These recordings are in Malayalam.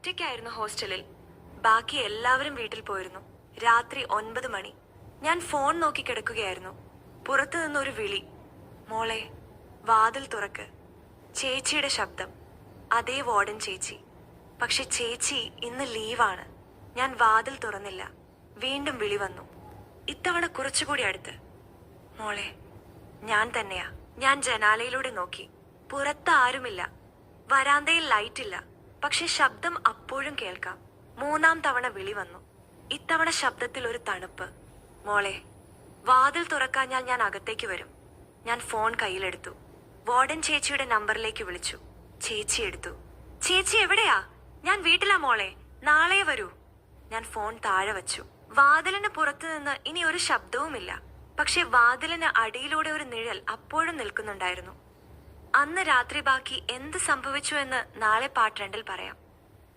ഒറ്റയ്ക്കായിരുന്നു ഹോസ്റ്റലിൽ. ബാക്കി എല്ലാവരും വീട്ടിൽ പോയിരുന്നു. രാത്രി 9 മണി. ഞാൻ ഫോൺ നോക്കി കിടക്കുകയായിരുന്നു. പുറത്തു നിന്നൊരു വിളി, മോളെ വാതിൽ തുറക്ക്. ചേച്ചിയുടെ ശബ്ദം. അതേ വാർഡൻ ചേച്ചി. പക്ഷെ ചേച്ചി ഇന്ന് ലീവാണ്. ഞാൻ വാതിൽ തുറന്നില്ല. വീണ്ടും വിളി വന്നു. ഇത്തവണ കുറച്ചുകൂടി അടുത്ത്. മോളെ, ഞാൻ തന്നെയാ. ഞാൻ ജനാലയിലൂടെ നോക്കി. പുറത്ത് ആരുമില്ല. വരാന്തയിൽ ലൈറ്റില്ല. പക്ഷെ ശബ്ദം അപ്പോഴും കേൾക്കാം. മൂന്നാം തവണ വിളി വന്നു. ഇത്തവണ ശബ്ദത്തിൽ ഒരു തണുപ്പ്. മോളെ, വാതിൽ തുറക്കാഞ്ഞാൽ ഞാൻ അകത്തേക്ക് വരും. ഞാൻ ഫോൺ കയ്യിലെടുത്തു. വാർഡൻ ചേച്ചിയുടെ നമ്പറിലേക്ക് വിളിച്ചു. ചേച്ചി എടുത്തു. ചേച്ചി എവിടെയാ? ഞാൻ വീട്ടിലാ മോളെ, നാളെ വരൂ. ഞാൻ ഫോൺ താഴെ വച്ചു. വാതിലിന് പുറത്തു നിന്ന് ഇനി ഒരു ശബ്ദവുമില്ല. പക്ഷെ വാതിലിന് അടിയിലൂടെ ഒരു നിഴൽ അപ്പോഴും നിൽക്കുന്നുണ്ടായിരുന്നു. അന്ന് രാത്രി ബാക്കി എന്ത് സംഭവിച്ചു എന്ന് നാളെ പാർട്ട് 2 പറയാം.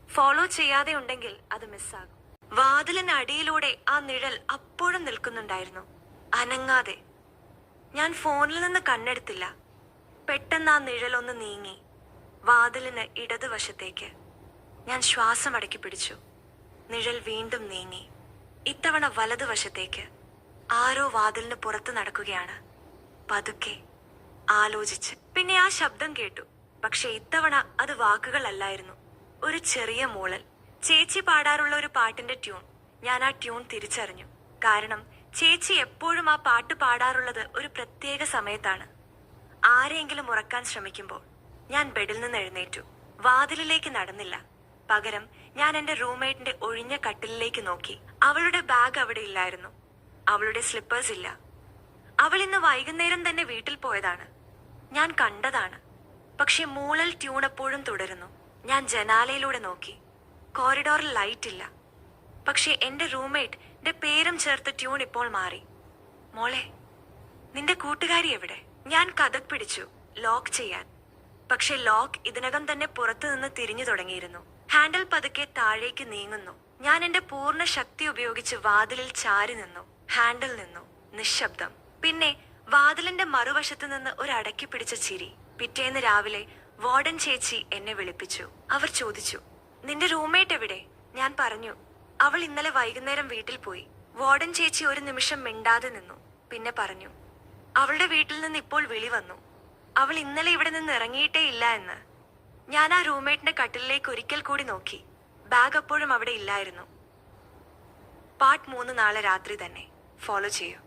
ഫോളോ ചെയ്യാതെ ഉണ്ടെങ്കിൽ അത് മിസ്സാകും. വാതിലിന് അടിയിലൂടെ ആ നിഴൽ അപ്പോഴും നിൽക്കുന്നുണ്ടായിരുന്നു, അനങ്ങാതെ. ഞാൻ ഫോണിൽ നിന്ന് കണ്ണെടുത്തില്ല. പെട്ടെന്ന് ആ നിഴൽ ഒന്ന് നീങ്ങി വാതിലിന് ഇടതുവശത്തേക്ക്. ഞാൻ ശ്വാസം അടക്കി പിടിച്ചു. നിഴൽ വീണ്ടും നീങ്ങി. ഇത്തവണ വലതുവശത്തേക്ക്. ആരോ വാതിലിന് പുറത്ത് നടക്കുകയാണ്, പതുക്കെ, ആലോചിച്ച്. പിന്നെ ആ ശബ്ദം കേട്ടു. പക്ഷെ ഇത്തവണ അത് വാക്കുകളല്ലായിരുന്നു, ഒരു ചെറിയ മൂളൽ. ചേച്ചി പാടാറുള്ള ഒരു പാട്ടിന്റെ ട്യൂൺ. ഞാൻ ആ ട്യൂൺ തിരിച്ചറിഞ്ഞു. കാരണം ചേച്ചി എപ്പോഴും ആ പാട്ട് പാടാറുള്ളത് ഒരു പ്രത്യേക സമയത്താണ്. ആരെയെങ്കിലും ഉറക്കാൻ ശ്രമിക്കുമ്പോൾ. ഞാൻ ബെഡിൽ നിന്ന് എഴുന്നേറ്റു. വാതിലിലേക്ക് നടന്നില്ല. പകരം ഞാൻ എന്റെ റൂംമേറ്റിന്റെ ഒഴിഞ്ഞ കട്ടിലിലേക്ക് നോക്കി. അവളുടെ ബാഗ് അവിടെ ഇല്ലായിരുന്നു. അവളുടെ സ്ലിപ്പേഴ്സ് ഇല്ല. അവൾ ഇന്ന് വൈകുന്നേരം തന്നെ വീട്ടിൽ പോയതാണ്. ഞാൻ കണ്ടതാണ്. പക്ഷെ മൂളൽ ട്യൂൺ എപ്പോഴും തുടരുന്നു. ഞാൻ ജനാലയിലൂടെ നോക്കി. കോറിഡോറിൽ ലൈറ്റ് ഇല്ല. പക്ഷെ എന്റെ റൂംമേറ്റിന്റെ പേരും ചേർത്ത് ട്യൂൺ ഇപ്പോൾ മാറി. മോളെ, നിന്റെ കൂട്ടുകാരി എവിടെ? ഞാൻ കതക് പിടിച്ചു ലോക്ക് ചെയ്യാൻ. പക്ഷെ ലോക്ക് ഇതിനകം തന്നെ പുറത്തു നിന്ന് തിരിഞ്ഞു തുടങ്ങിയിരുന്നു. ഹാൻഡിൽ പതുക്കെ താഴേക്ക് നീങ്ങുന്നു. ഞാൻ എന്റെ പൂർണ്ണ ശക്തി ഉപയോഗിച്ച് വാതിലിൽ ചാരി നിന്നു. ഹാൻഡിൽ നിന്നു. നിശബ്ദം. പിന്നെ വാതിലിന്റെ മറുവശത്ത് നിന്ന് ഒരു അടക്കി പിടിച്ച ചിരി. പിറ്റേന്ന് രാവിലെ വാർഡൻ ചേച്ചി എന്നെ വിളിപ്പിച്ചു. അവർ ചോദിച്ചു, നിന്റെ റൂംമേറ്റ് എവിടെ? ഞാൻ പറഞ്ഞു, അവൾ ഇന്നലെ വൈകുന്നേരം വീട്ടിൽ പോയി. വാർഡൻ ചേച്ചി ഒരു നിമിഷം മിണ്ടാതെ നിന്നു. പിന്നെ പറഞ്ഞു, അവളുടെ വീട്ടിൽ നിന്ന് ഇപ്പോൾ വിളി വന്നു. അവൾ ഇന്നലെ ഇവിടെ നിന്ന് ഇറങ്ങിയിട്ടേ ഇല്ല എന്ന്. ഞാൻ ആ റൂംമേറ്റിന്റെ കട്ടിലിലേക്ക് ഒരിക്കൽ കൂടി നോക്കി. ബാഗ് അപ്പോഴും അവിടെ ഇല്ലായിരുന്നു. പാർട്ട് 3 നാളെ രാത്രി തന്നെ. ഫോളോ ചെയ്യൂ.